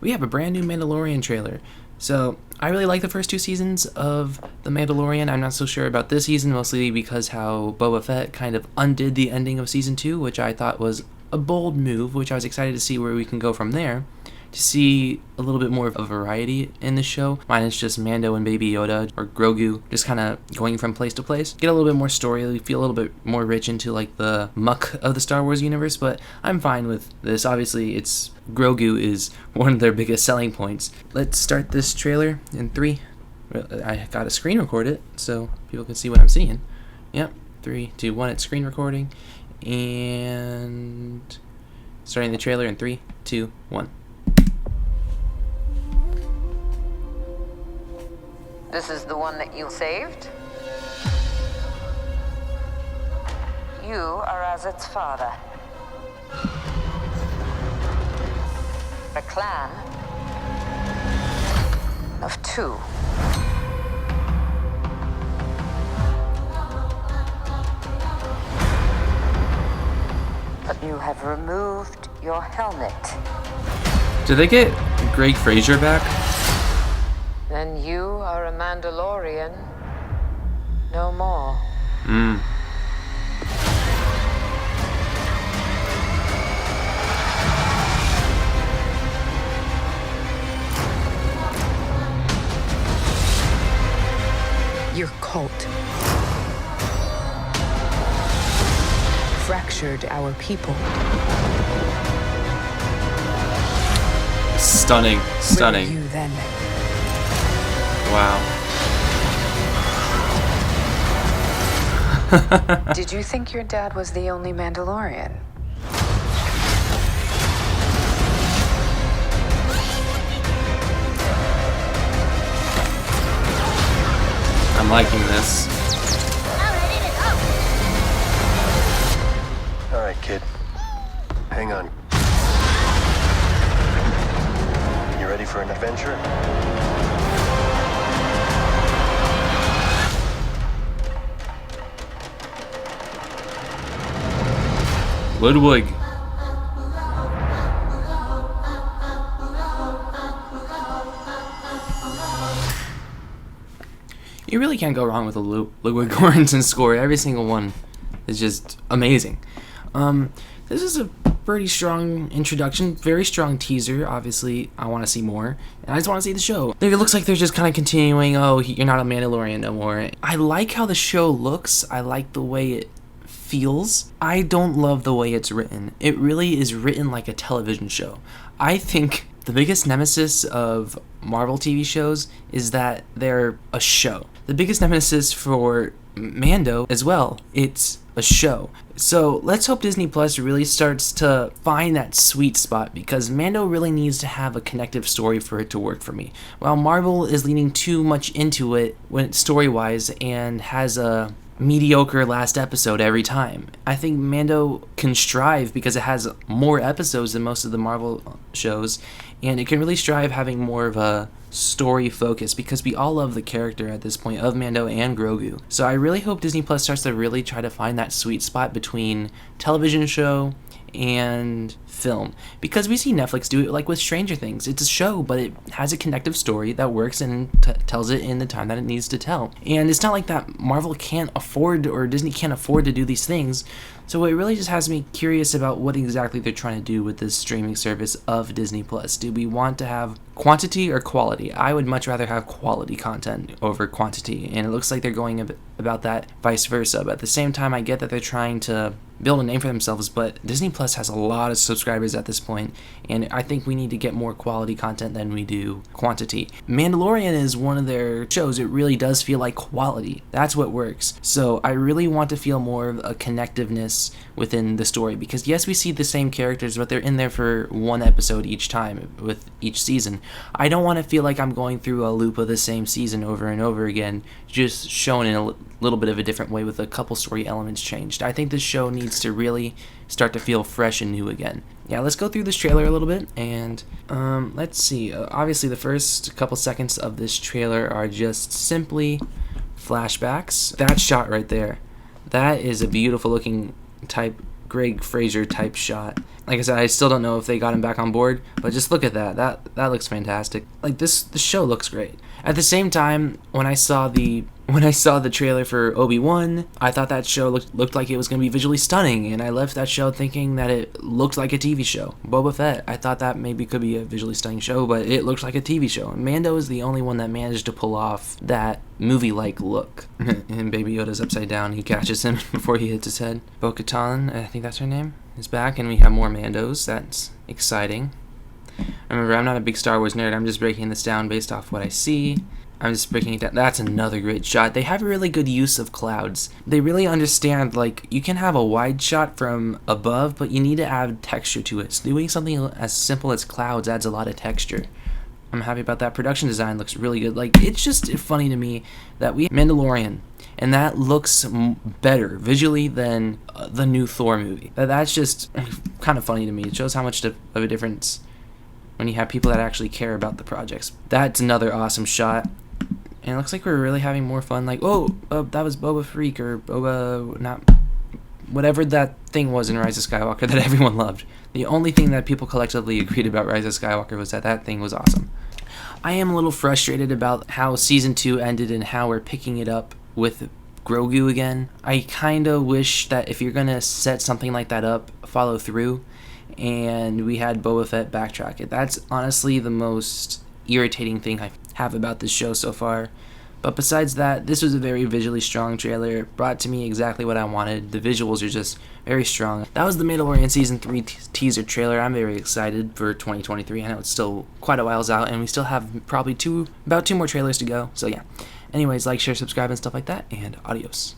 we have a brand new Mandalorian trailer. So I really like the first two seasons of The Mandalorian. I'm not so sure about this season, mostly because how Boba Fett kind of undid the ending of season 2, which I thought was a bold move, which I was excited to see where we can go from there. To see a little bit more of a variety in the show. Mine is just Mando and Baby Yoda or Grogu just kind of going from place to place. Get a little bit more story, feel a little bit more rich into like the muck of the Star Wars universe, but I'm fine with this. Obviously, it's Grogu is one of their biggest selling points. Let's start this trailer in 3. I got to screen record it so people can see what I'm seeing. Yep, 3, 2, 1, it's screen recording. And starting the trailer in 3, 2, 1. This is the one that you saved? You are as its father. A clan of 2. But you have removed your helmet. Did they get Greg Fraser back? Then you are a Mandalorian no more. Your cult fractured our people. Stunning. Where were you then? Wow. Did you think your dad was the only Mandalorian? I'm liking this. All right, kid. Hang on. You ready for an adventure? Ludwig. You really can't go wrong with a Ludwig Göransson score. Every single one is just amazing. This is a pretty strong introduction, very strong teaser. Obviously, I want to see more, and I just want to see the show. It looks like they're just kind of continuing, you're not a Mandalorian no more. I like how the show looks. I like the way it feels. I don't love the way it's written. It really is written like a television show. I think the biggest nemesis of Marvel TV shows is that they're a show. The biggest nemesis for Mando as well, it's a show. So let's hope Disney Plus really starts to find that sweet spot, because Mando really needs to have a connective story for it to work for me. While Marvel is leaning too much into it when story-wise and has a mediocre last episode every time, I think Mando can strive because it has more episodes than most of the Marvel shows, and it can really strive having more of a story focus, because we all love the character at this point of Mando and Grogu. So I really hope Disney Plus starts to really try to find that sweet spot between television show and film, because we see Netflix do it like with Stranger Things. It's a show, but it has a connective story that works and tells it in the time that it needs to tell. And it's not like that Marvel can't afford, or Disney can't afford to do these things. So it really just has me curious about what exactly they're trying to do with this streaming service of Disney Plus. Do we want to have quantity or quality? I would much rather have quality content over quantity, and it looks like they're going about that vice versa. But at the same time, I get that they're trying to build a name for themselves, but Disney Plus has a lot of subscribers at this point, and I think we need to get more quality content than we do quantity. Mandalorian is one of their shows. It really does feel like quality. That's what works. So I really want to feel more of a connectiveness within the story, because yes, we see the same characters, but they're in there for one episode each time with each season. I don't want to feel like I'm going through a loop of the same season over and over again, just shown in a little bit of a different way with a couple story elements changed. I think this show needs to really start to feel fresh and new again. Yeah, let's go through this trailer a little bit, and let's see. Obviously, the first couple seconds of this trailer are just simply flashbacks. That shot right there, that is a beautiful looking type Greg Fraser type shot. Like I said, I still don't know if they got him back on board, but just look at that. That looks fantastic. Like the show looks great. At the same time, when I saw the trailer for Obi-Wan, I thought that show looked like it was going to be visually stunning, and I left that show thinking that it looked like a TV show. Boba Fett, I thought that maybe could be a visually stunning show, but it looked like a TV show. And Mando is the only one that managed to pull off that movie-like look. And Baby Yoda's upside down. He catches him before he hits his head. Bo-Katan, I think that's her name, is back, and we have more Mandos. That's exciting. Remember, I'm not a big Star Wars nerd. I'm just breaking this down based off what I see. I'm just breaking it down. That's another great shot. They have a really good use of clouds. They really understand, like, you can have a wide shot from above, but you need to add texture to it. So doing something as simple as clouds adds a lot of texture. I'm happy about that. Production design looks really good. Like, it's just funny to me that we have Mandalorian, and that looks better visually than the new Thor movie. That's just kind of funny to me. It shows how much of a difference when you have people that actually care about the projects. That's another awesome shot. And it looks like we're really having more fun. Like, that was Boba Freak, or whatever that thing was in Rise of Skywalker that everyone loved. The only thing that people collectively agreed about Rise of Skywalker was that thing was awesome. I am a little frustrated about how Season 2 ended and how we're picking it up with Grogu again. I kind of wish that if you're going to set something like that up, follow through. And we had Boba Fett backtrack it. That's honestly the most irritating thing I have about this show so far. But besides that, this was a very visually strong trailer. It brought to me exactly what I wanted. The visuals are just very strong. That was the Mandalorian Season 3 teaser trailer. I'm very excited for 2023. I know it's still quite a whiles out, and we still have probably about two more trailers to go. So yeah. Anyways, like, share, subscribe, and stuff like that, and adios.